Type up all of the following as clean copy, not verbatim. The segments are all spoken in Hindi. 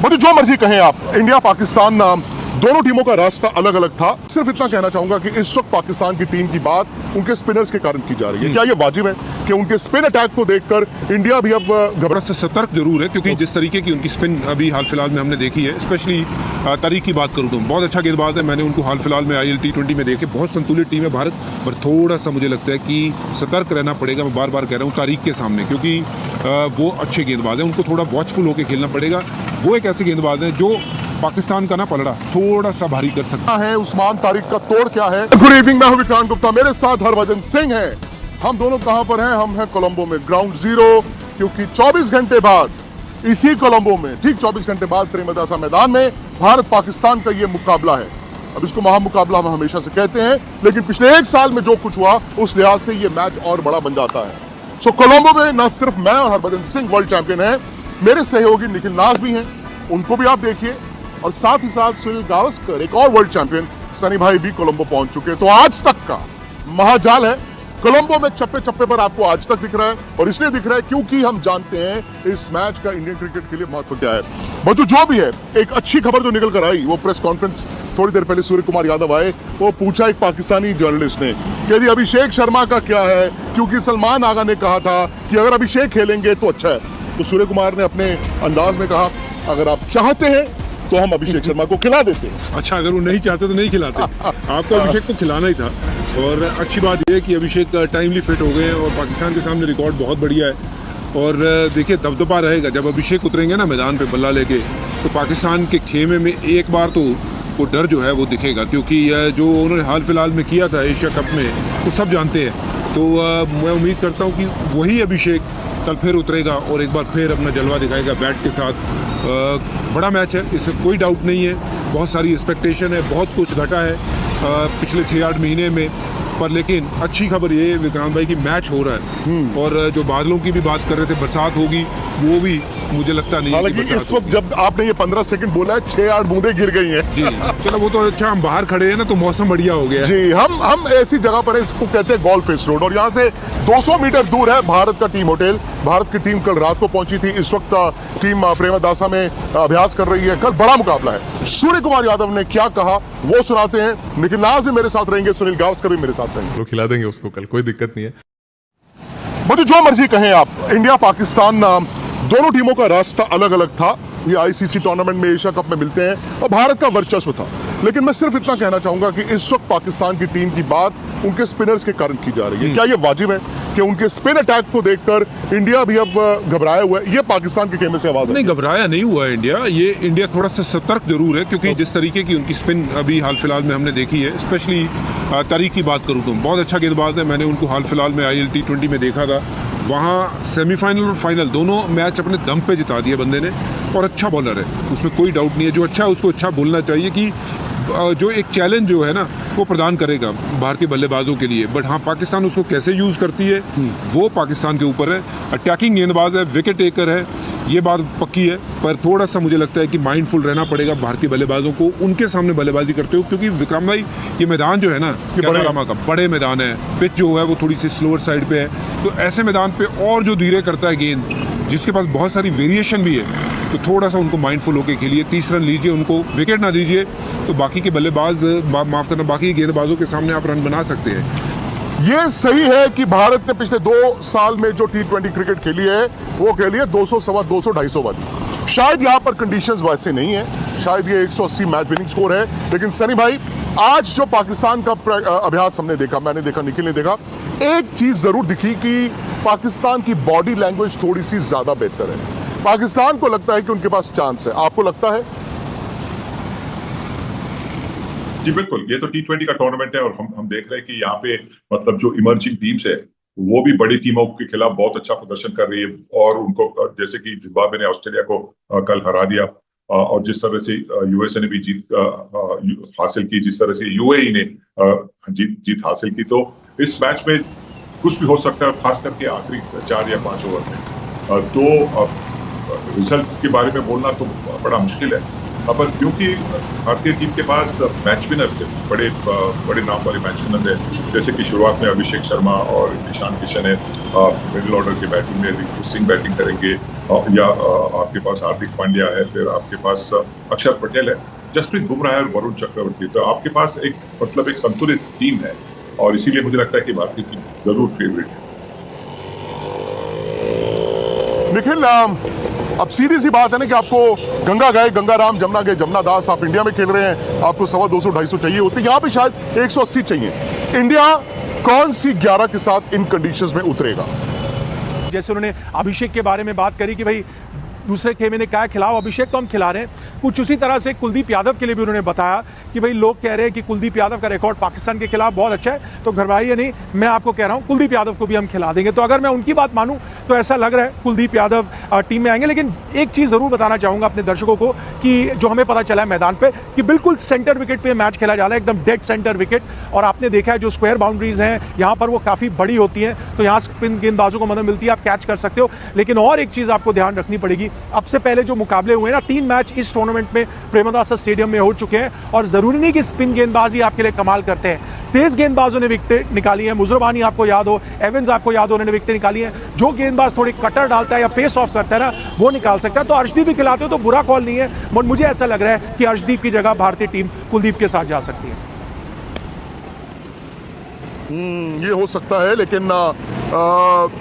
मुझे जो मर्जी कहें आप, इंडिया पाकिस्तान दोनों टीमों का रास्ता अलग अलग था। सिर्फ इतना कहना चाहूंगा कि इस वक्त पाकिस्तान की टीम की बात उनके स्पिनर्स के कारण की जा रही है। क्या ये वाजिब है कि उनके स्पिन अटैक को देखकर इंडिया भी अब घबरा से सतर्क जरूर है, क्योंकि जिस तरीके की उनकी स्पिन अभी हाल फिलहाल में हमने देखी है, स्पेशली तारीख की बात करूँ तो बहुत अच्छा गेंदबाज है। मैंने उनको हाल फिलहाल में IL T20 में देखे, बहुत संतुलित टीम है भारत, पर थोड़ा सा मुझे लगता है कि सतर्क रहना पड़ेगा। मैं बार बार कह रहा हूँ तारीख के सामने, क्योंकि वो अच्छे गेंदबाज हैं, उनको थोड़ा वॉचफुल होकर खेलना पड़ेगा। वो एक ऐसे गेंदबाज हैं जो पाकिस्तान का ना पलड़ा थोड़ा सा भारी कर सकता है। उस्मान तारिक का तोड़ क्या है? गुड इवनिंग, मैं हूं विक्रांत गुप्ता, मेरे साथ हरभजन सिंह हैं। हम दोनों कहां पर हैं? हम हैं कोलंबो में, ग्राउंड जीरो, क्योंकि 24 घंटे बाद इसी कोलंबो में, ठीक 24 घंटे बाद प्रेमदासा मैदान में भारत पाकिस्तान का ये मुकाबला है। अब इसको महामुकाबला हम हमेशा से कहते हैं, लेकिन पिछले एक साल में जो कुछ हुआ उस लिहाज से ये मैच और बड़ा बन जाता है। सो कोलंबो में न सिर्फ मैं और हरभजन सिंह वर्ल्ड चैंपियन है, मेरे सहयोगी निखिल नाज भी हैं, उनको भी आप देखिए, और साथ ही साथ सुनील गावस्कर, एक और वर्ल्ड चैंपियन सनी भाई भी कोलंबो पहुंच चुके हैं। तो आज तक का महाजाल है कोलंबो में, चप्पे चप्पे पर आपको आज तक दिख रहा है, और इसलिए दिख रहा है क्योंकि हम जानते हैं इस मैच का इंडियन क्रिकेट के लिए महत्व क्या है। बच्चों जो भी है, एक अच्छी खबर जो निकल कर आई, वो प्रेस कॉन्फ्रेंस थोड़ी देर पहले सूर्य कुमार यादव आए, वो पूछा एक पाकिस्तानी जर्नलिस्ट ने कि यदि अभिषेक शर्मा का क्या है, क्योंकि सलमान आगा ने कहा था कि अगर अभिषेक खेलेंगे तो अच्छा है। तो सूर्य कुमार ने अपने अंदाज में कहा, अगर आप चाहते हैं तो हम अभिषेक शर्मा को खिला देते हैं। अच्छा, अगर वो नहीं चाहते तो नहीं खिलाते। आपको अभिषेक को खिलाना ही था, और अच्छी बात यह है कि अभिषेक टाइमली फिट हो गए हैं, और पाकिस्तान के सामने रिकॉर्ड बहुत बढ़िया है। और देखिए, दबदबा रहेगा जब अभिषेक उतरेंगे ना मैदान पे बल्ला लेके, तो पाकिस्तान के खेमे में एक बार तो वो डर जो है वो दिखेगा, क्योंकि जो उन्होंने हाल फिलहाल में किया था एशिया कप में, वो सब जानते हैं। तो मैं उम्मीद करता हूँ कि वही अभिषेक कल फिर उतरेगा और एक बार फिर अपना जलवा दिखाएगा बैट के साथ। बड़ा मैच है, इसमें कोई डाउट नहीं है, बहुत सारी एक्सपेक्टेशन है, बहुत कुछ घटा है पिछले 6-8 महीने में, पर लेकिन अच्छी खबर ये है विक्रांत भाई की मैच हो रहा है। और जो बादलों की भी बात कर रहे थे, बरसात होगी, वो भी मुझे लगता नहीं। हालांकि इस वक्त जब आपने ये 15 सेकंड बोला है, 6-8 बूंदे गिर गई हैं। जी चलो, वो तो अच्छा, हम बाहर खड़े हैं ना, तो मौसम बढ़िया हो गया। जी, हम ऐसी जगह पर है, इसको कहते हैं गोल्फ फेस रोड, और यहाँ से 200 मीटर दूर है भारत का टीम होटल। भारत की टीम कल रात को पहुंची थी, इस वक्त टीम प्रेमदासा में अभ्यास कर रही है। कल बड़ा मुकाबला है। सूर्य कुमार यादव ने क्या कहा वो सुनाते हैं। निखिल नाज भी मेरे साथ रहेंगे, सुनील गावस्कर भी मेरे साथ रहेंगे। लोग खिला देंगे उसको कल, कोई दिक्कत नहीं है। मुझे जो मर्जी कहें आप, इंडिया पाकिस्तान दोनों टीमों का रास्ता अलग अलग था। ये ICC टूर्नामेंट में, एशिया कप में मिलते हैं, और भारत का वर्चस्व था। लेकिन मैं सिर्फ इतना कहना चाहूंगा कि इस वक्त पाकिस्तान की टीम की बात उनके स्पिनर्स के कारण की जा रही है। क्या ये वाजिब है कि उनके स्पिन अटैक को देखकर इंडिया भी अब घबराया हुआ है? ये पाकिस्तान के खेमे से आवाज नहीं, घबराया नहीं हुआ है इंडिया। ये इंडिया थोड़ा सा सतर्क जरूर है, क्योंकि जिस तरीके की उनकी स्पिन अभी हाल फिलहाल में हमने देखी है, स्पेशली तारीख की बात करूँ तो बहुत अच्छा गेंदबाज है। मैंने उनको हाल फिलहाल में IL T20 में देखा था, वहाँ सेमीफाइनल और फाइनल दोनों मैच अपने दम पे जिता दिए बंदे ने, और अच्छा बॉलर है, उसमें कोई डाउट नहीं है। जो अच्छा है उसको अच्छा बोलना चाहिए कि जो एक चैलेंज जो है ना, वो प्रदान करेगा भारतीय बल्लेबाजों के लिए। बट हाँ, पाकिस्तान उसको कैसे यूज़ करती है वो पाकिस्तान के ऊपर है। अटैकिंग गेंदबाज है, विकेट टेकर है, ये बात पक्की है, पर थोड़ा सा मुझे लगता है कि माइंडफुल रहना पड़ेगा भारतीय बल्लेबाजों को उनके सामने बल्लेबाजी करते हो, क्योंकि विक्रम भाई ये मैदान जो है ना, कैलारामा का बड़े मैदान है, पिच जो है वो थोड़ी सी स्लोअर साइड पे है, तो ऐसे मैदान पे और जो धीरे करता है गेंद, जिसके पास बहुत सारी वेरिएशन भी है, तो थोड़ा सा उनको माइंडफुल होकर खेलिए। 30 रन लीजिए, उनको विकेट ना दीजिए, तो बाकी के बल्लेबाज, माफ करना, बाकी गेंदबाजों के सामने आप रन बना सकते हैं। ये सही है कि भारत ने पिछले 2 साल में जो T20 क्रिकेट खेली है, वो खेली है 200, 250, 250 वाली। शायद यहाँ पर कंडीशंस वैसे नहीं है, शायद ये 180 मैच विनिंग स्कोर है। लेकिन सनी भाई, आज जो पाकिस्तान का अभ्यास हमने देखा, मैंने देखा, निखिल ने देखा, एक चीज जरूर दिखी कि पाकिस्तान की बॉडी लैंग्वेज थोड़ी सी ज्यादा बेहतर है। पाकिस्तान को लगता है कि उनके पास चांस है, आपको लगता है? जी बिल्कुल, ये तो T20 का टूर्नामेंट है, और हम देख रहे हैं कि यहाँ पे मतलब जो इमर्जिंग टीम्स है वो भी बड़ी टीमों के खिलाफ बहुत अच्छा प्रदर्शन कर रही है, और उनको जैसे कि जिम्बाब्वे ने ऑस्ट्रेलिया को कल हरा दिया, और जिस तरह से USA ने भी जीत हासिल की, जिस तरह से UAE ने जीत हासिल की, तो इस मैच में कुछ भी हो सकता है, खास करके आखिरी 4 या 5 ओवर में। तो रिजल्ट के बारे में बोलना तो बड़ा मुश्किल है, पर क्योंकि भारतीय टीम के पास मैच विनर से बड़े नाम वाले मैच विनर है, जैसे कि शुरुआत में अभिषेक शर्मा और ईशान किशन है, मिडिल ऑर्डर के बैटिंग में रिंकू सिंह बैटिंग करेंगे, या आपके पास हार्दिक पांड्या है, फिर आपके पास अक्षर पटेल है, जसप्रीत बुमराह है और वरुण चक्रवर्ती। तो आपके पास एक मतलब एक संतुलित टीम है और इसीलिए मुझे लगता है कि भारतीय टीम जरूर फेवरेट है। निखिल, अब सीधी सी बात है ना कि आपको गंगा गए गंगा राम, जमुना गए जमुना दास। आप इंडिया में खेल रहे हैं, आपको 250-250 चाहिए होते, यहाँ पे शायद 180 चाहिए। इंडिया कौन सी 11 के साथ इन कंडीशंस में उतरेगा? जैसे उन्होंने अभिषेक के बारे में बात करी कि भाई दूसरे खेमे ने क्या खिलाओ, अभिषेक तो हम खिला रहे हैं। कुछ उसी तरह से कुलदीप यादव के लिए भी उन्होंने बताया कि भाई लोग कह रहे हैं कि कुलदीप यादव का रिकॉर्ड पाकिस्तान के खिलाफ बहुत अच्छा है, तो घबराइए नहीं, मैं आपको कह रहा हूं कुलदीप यादव को भी हम खिला देंगे। तो अगर मैं उनकी बात मानूं तो ऐसा लग रहा है कुलदीप यादव टीम में आएंगे। लेकिन एक चीज़ ज़रूर बताना चाहूँगा अपने दर्शकों को कि जो हमें पता चला है मैदान पे कि बिल्कुल सेंटर विकेट पे मैच खेला जा रहा है, एकदम डेड सेंटर विकेट। और आपने देखा है जो स्क्वायर बाउंड्रीज हैं यहाँ पर वो काफ़ी बड़ी होती हैं, तो यहाँ स्पिन गेंदबाजों को मदद मिलती है, आप कैच कर सकते हो। लेकिन और एक चीज़ आपको ध्यान रखनी पड़ेगी, अब से पहले जो मुकाबले हुए ना 3 मैच इस टूर्नामेंट में प्रेमदासा स्टेडियम में हो चुके हैं और ज़रूरी नहीं कि स्पिन गेंदबाजी आपके लिए कमाल करते हैं, तेज गेंदबाजों ने विकेटें निकाली है। मुजरबानी आपको याद हो, एवंस आपको याद हो, उन्होंने विकेटें निकाली हैं। जो गेंदबाज थोड़ी कटर डालता है या पेस ऑफ करता है ना, वो निकाल सकता है। तो अर्शदीप भी खिलाते हो तो बुरा कॉल नहीं है, बट मुझे ऐसा लग रहा है कि अर्शदीप की जगह भारतीय टीम कुलदीप के साथ जा सकती है। ये हो सकता है, लेकिन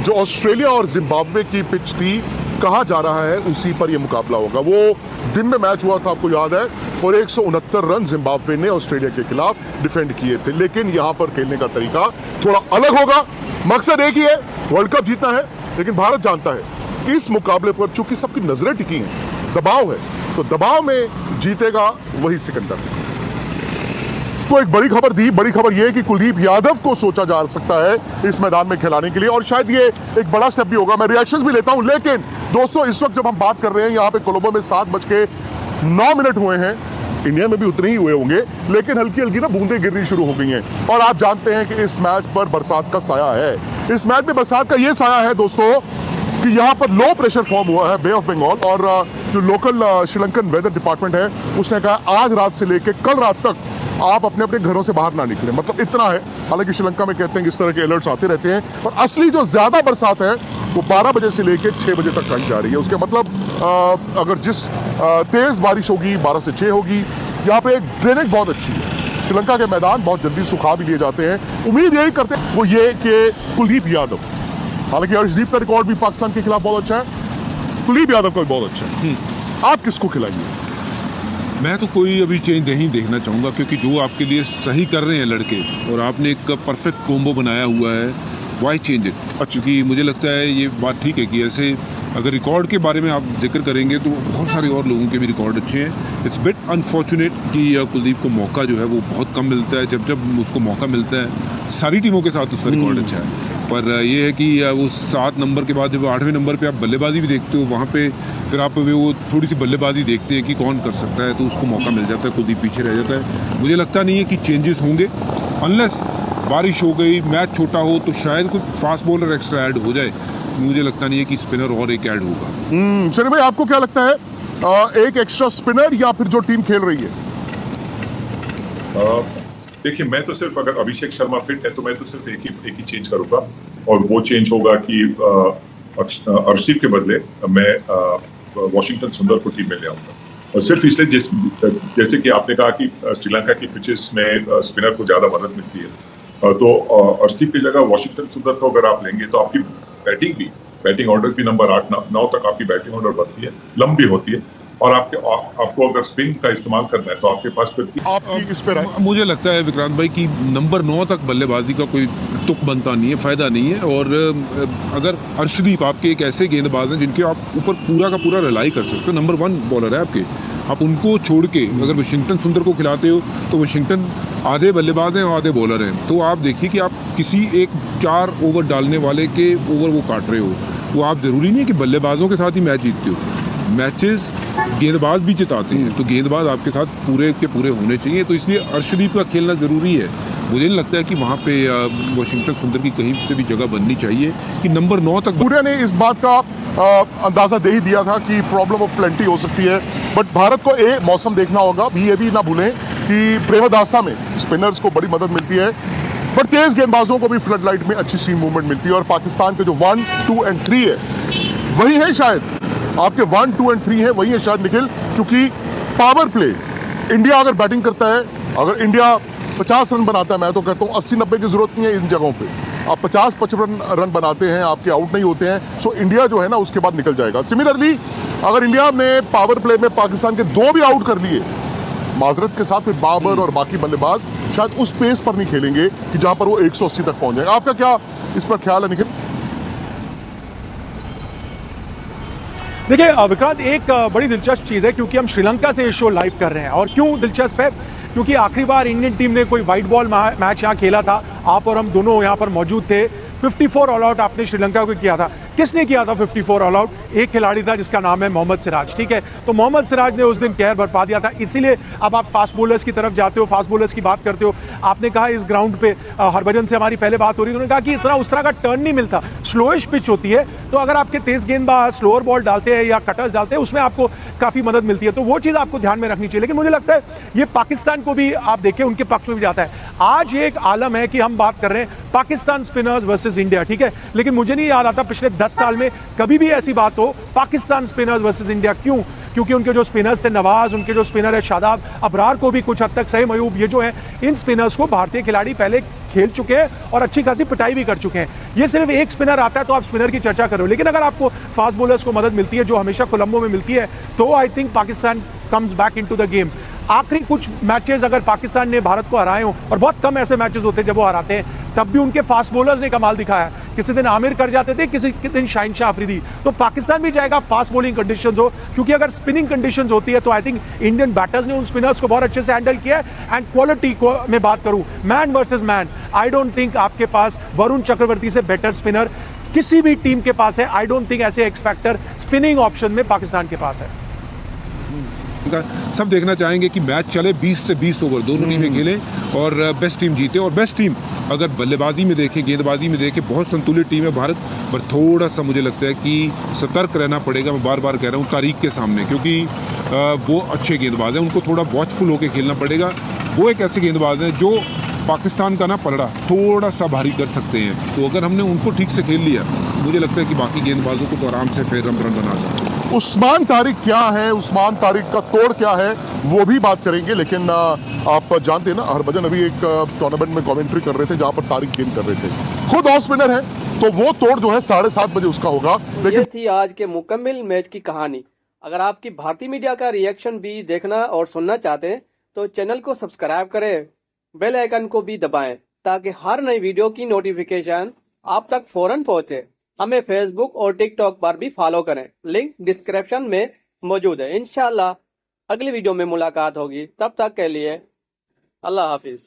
जो ऑस्ट्रेलिया और जिम्बाब्वे की पिच थी, कहा जा रहा है उसी पर यह मुकाबला होगा। वो दिन में मैच हुआ था, आपको याद है, और 169 रन जिम्बाब्वे ने ऑस्ट्रेलिया के खिलाफ डिफेंड किए थे। लेकिन यहां पर खेलने का तरीका थोड़ा अलग होगा। मकसद एक ही है, वर्ल्ड कप जीतना है। लेकिन भारत जानता है इस मुकाबले पर चूंकि सबकी नजरें टिकी हैं, दबाव है, तो दबाव में जीतेगा वही सिकंदर। तो एक बड़ी खबर दी, बड़ी खबर यह कि कुलदीप यादव को सोचा जा सकता है इस मैदान में खिलाने के लिए, और शायद ये एक बड़ा स्टेप भी होगा। मैं रिएक्शंस भी लेता हूं, लेकिन दोस्तों इस वक्त जब हम बात कर रहे हैं यहाँ पे कोलंबो में 7:09 हुए हैं, इंडिया में भी उतने ही हुए होंगे, लेकिन हल्की हल्की ना बूंदें गिरनी शुरू हो गई हैं। और आप जानते हैं कि इस मैच पर बरसात का साया है। इस मैच में बरसात का ये साया है दोस्तों कि यहाँ पर लो प्रेशर फॉर्म हुआ है बे ऑफ बंगाल, और जो लोकल श्रीलंकन वेदर डिपार्टमेंट है उसने कहा आज रात से लेकर कल रात तक आप अपने अपने घरों से बाहर ना निकलें। मतलब इतना है। हालांकि श्रीलंका में कहते हैं कि इस तरह के अलर्ट्स आते रहते हैं, पर असली जो ज्यादा बरसात है वो 12 बजे से लेकर 6 बजे तक कही जा रही है। उसके मतलब अगर जिस तेज बारिश होगी 12 से 6 होगी। यहाँ पे एक ड्रेनेज बहुत अच्छी है, श्रीलंका के मैदान बहुत जल्दी सुखा भी लिए जाते हैं। उम्मीद यही करते हैं वो ये कि कुलदीप यादव, हालांकि अर्शदीप का रिकॉर्ड भी पाकिस्तान के खिलाफ बहुत अच्छा है, कुलदीप यादव का भी बहुत अच्छा है। आप किसको खिलाएंगे? मैं तो कोई अभी चेंज नहीं देखना चाहूँगा, क्योंकि जो आपके लिए सही कर रहे हैं लड़के और आपने एक परफेक्ट कॉम्बो बनाया हुआ है, वाई चेंज इट। क्योंकि मुझे लगता है ये बात ठीक है कि ऐसे अगर रिकॉर्ड के बारे में आप जिक्र करेंगे तो बहुत सारे और लोगों के भी रिकॉर्ड अच्छे हैं। इट्स बिट अनफॉर्चुनेट कि कुलदीप को मौका जो है वो बहुत कम मिलता है। जब जब उसको मौका मिलता है सारी टीमों के साथ उसका रिकॉर्ड अच्छा है, पर ये है कि वो 7 नंबर के बाद जब 8वें नंबर पे आप बल्लेबाजी भी देखते हो, वहाँ पे फिर आप वो थोड़ी सी बल्लेबाजी देखते हैं कि कौन कर सकता है, तो उसको मौका मिल जाता है, कुलदीप पीछे रह जाता है। मुझे लगता नहीं है कि चेंजेस होंगे, अनलेस बारिश हो गई, मैच छोटा हो, तो शायद कुछ फास्ट बॉलर एक्स्ट्रा ऐड हो जाए। मुझे लगता नहीं है कि स्पिनर और एक ऐड होगा। शरीफ भाई, आपको क्या लगता है, एक एक्स्ट्रा स्पिनर या फिर जो टीम खेल रही है? देखिए, मैं तो सिर्फ अगर अभिषेक शर्मा फिट है तो मैं तो सिर्फ एक ही चेंज करूंगा, और वो चेंज होगा कि अर्शदीप के बदले मैं वाशिंगटन सुंदर को टीम में ले आऊंगा। और सिर्फ इसलिए जैसे कि आपने कहा कि श्रीलंका की पिचेस में स्पिनर को ज्यादा मदद मिलती है, तो अर्शदीप की जगह वाशिंगटन सुंदर को अगर आप लेंगे तो आपकी बैटिंग ऑर्डर भी नंबर 8-9 तक आपकी बैटिंग ऑर्डर बढ़ती है, लंबी होती है, और आपको अगर स्पिन का इस्तेमाल करना है तो आपके पास फिर आपकी इस पर मुझे लगता है विक्रांत भाई कि नंबर 9 तक बल्लेबाजी का कोई तुक बनता नहीं है, फायदा नहीं है। और अगर अर्शदीप आपके एक ऐसे गेंदबाज हैं जिनके आप ऊपर पूरा का पूरा रिलाई कर सकते हो, नंबर 1 बॉलर है आपके, आप उनको छोड़ के अगर वाशिंगटन सुंदर को खिलाते हो तो वाशिंगटन आधे बल्लेबाज हैं और आधे बॉलर हैं, तो आप देखिए कि आप किसी एक 4 ओवर डालने वाले के ओवर वो काट रहे हो। वो आप ज़रूरी नहीं है कि बल्लेबाजों के साथ ही मैच जीतते हो, मैचेस गेंदबाज भी जिताते हैं, तो गेंदबाज आपके साथ पूरे के पूरे होने चाहिए। तो इसलिए अर्शदीप का खेलना ज़रूरी है। मुझे नहीं लगता है कि वहाँ पे वाशिंगटन सुंदर की कहीं से भी जगह बननी चाहिए कि नंबर 9 तक। पूरे ने इस बात का अंदाजा दे ही दिया था कि प्रॉब्लम ऑफ प्लेंटी हो सकती है, बट भारत को मौसम देखना होगा। ये भी ना भूलें कि प्रेमदासा में स्पिनर्स को बड़ी मदद मिलती है, बट तेज गेंदबाजों को भी फ्लड लाइट में अच्छी सीम मूवमेंट मिलती है। और पाकिस्तान के जो 1, 2 और 3 है, वही है शायद आपके 1, 2 और 3 हैं, वही है शायद निखिल, क्योंकि पावर प्ले इंडिया अगर बैटिंग करता है, अगर इंडिया 50 रन बनाता है, मैं तो कहता हूँ 80-90 की जरूरत नहीं है इन जगहों पे। आप 50-55 रन बनाते हैं, आपके आउट नहीं होते हैं, सो इंडिया जो है ना उसके बाद निकल जाएगा। सिमिलरली अगर इंडिया ने पावर प्ले में पाकिस्तान के 2 भी आउट कर लिए, माजरत के साथ फिर बाबर और बाकी बल्लेबाज शायद उस पेस पर नहीं खेलेंगे कि जहां पर वो 180 तक पहुंच जाएंगे। आपका क्या इस पर ख्याल है निखिल? देखिए विक्रांत, एक बड़ी दिलचस्प चीज़ है, क्योंकि हम श्रीलंका से ये शो लाइव कर रहे हैं। और क्यों दिलचस्प है? क्योंकि आखिरी बार इंडियन टीम ने कोई वाइट बॉल मैच यहाँ खेला था, आप और हम दोनों यहाँ पर मौजूद थे। 54 ऑल आउट आपने श्रीलंका को किया था। किसने किया था 54 ऑल आउट? एक खिलाड़ी था जिसका नाम है मोहम्मद सिराज, ठीक है। तो मोहम्मद सिराज ने उस दिन कहर बरपा दिया था। इसीलिए अब आप फास्ट बॉलर्स की तरफ जाते हो, फास्ट बॉलर्स की बात करते हो। आपने कहा इस ग्राउंड पे हरभजन से हमारी पहले बात हो रही थी, उन्होंने कहा कि इतना उस तरह का टर्न नहीं मिलता, स्लोइश पिच होती है, तो अगर आपके तेज गेंदबाज स्लोअर बॉल डालते हैं या कटर्स डालते हैं, उसमें आपको काफी मदद मिलती है। तो वो चीज आपको ध्यान में रखनी चाहिए। लेकिन मुझे लगता है ये पाकिस्तान को भी आप देखें, उनके पक्ष में भी जाता है। आज ये एक आलम है कि हम बात कर रहे हैं पाकिस्तान स्पिनर्स वर्सेस इंडिया, ठीक है, लेकिन मुझे नहीं याद आता पिछले 10 साल में कभी भी ऐसी बात हो पाकिस्तान स्पिनर्स वर्सेस इंडिया। क्यों? क्योंकि उनके जो स्पिनर्स थे नवाज, उनके जो स्पिनर है शादाब, अबरार को भी कुछ हद तक सही, मयूब, ये जो है इन स्पिनर्स को भारतीय खिलाड़ी पहले खेल चुके हैं और अच्छी खासी पिटाई भी कर चुके हैं। ये सिर्फ एक स्पिनर आता है तो आप स्पिनर की चर्चा कर रहे हो, लेकिन अगर आपको फास्ट बॉलर्स को मदद मिलती है जो हमेशा कोलंबो में मिलती है, तो I think Pakistan comes back into the game. आखिरी कुछ मैचेस अगर पाकिस्तान ने भारत को हराए हो, और बहुत कम ऐसे मैचेस होते हैं जब वो हराते हैं, तब भी उनके फास्ट बॉलर्स ने कमाल दिखाया। किसी दिन आमिर कर जाते थे, किसी दिन शाहिनशाह अफरीदी। तो पाकिस्तान भी जाएगा फास्ट बॉलिंग कंडीशंस हो, क्योंकि अगर स्पिनिंग कंडीशंस होती है तो आई थिंक इंडियन बैटर्स ने उन स्पिनर्स को बहुत अच्छे से हैंडल किया है। एंड क्वालिटी को मैं बात करूं, man versus man, I don't think आपके पास वरुण चक्रवर्ती से बेटर स्पिनर किसी भी टीम के पास है। आई डोंट थिंक ऐसे एक्स फैक्टर स्पिनिंग ऑप्शन में पाकिस्तान के पास है। सब देखना चाहेंगे कि मैच चले 20 से 20 ओवर, दोनों टीमें खेलें और बेस्ट टीम जीते। और बेस्ट टीम अगर बल्लेबाजी में देखें, गेंदबाजी में देखें, बहुत संतुलित टीम है भारत, पर थोड़ा सा मुझे लगता है कि सतर्क रहना पड़ेगा। मैं बार बार कह रहा हूँ तारीख के सामने, क्योंकि वो अच्छे गेंदबाज हैं, उनको थोड़ा वॉचफुल होकर खेलना पड़ेगा। वो एक ऐसे गेंदबाज हैं जो पाकिस्तान का ना पलड़ा थोड़ा सा भारी कर सकते हैं, तो अगर हमने उनको ठीक से खेल लिया, मुझे लगता है कि बाकी गेंदबाजों को तो आराम से फिर हम रन बना सकते हैं। उस्मान तारिक क्या है, उस्मान तारिक का तोड़ क्या है, वो भी बात करेंगे। लेकिन आप जानते हैं ना, हरभजन अभी एक टूर्नामेंट में कमेंट्री कर रहे थे जहां पर तारिक गेंद कर रहे थे, खुद ऑफ स्पिनर है, तो वो तोड़ जो है 7:30 बजे उसका होगा। लेकिन ये थी आज के मुकम्मल मैच की कहानी। अगर आपकी भारतीय मीडिया का रिएक्शन भी देखना और सुनना चाहते हैं तो चैनल को सब्सक्राइब करें, बेल आइकन को भी दबाएं, ताकि हर नई वीडियो की नोटिफिकेशन आप तक फौरन पहुंचे। हमें फेसबुक और टिकटॉक पर भी फॉलो करें, लिंक डिस्क्रिप्शन में मौजूद है। इंशाल्लाह अगली वीडियो में मुलाकात होगी, तब तक के लिए अल्लाह हाफिज।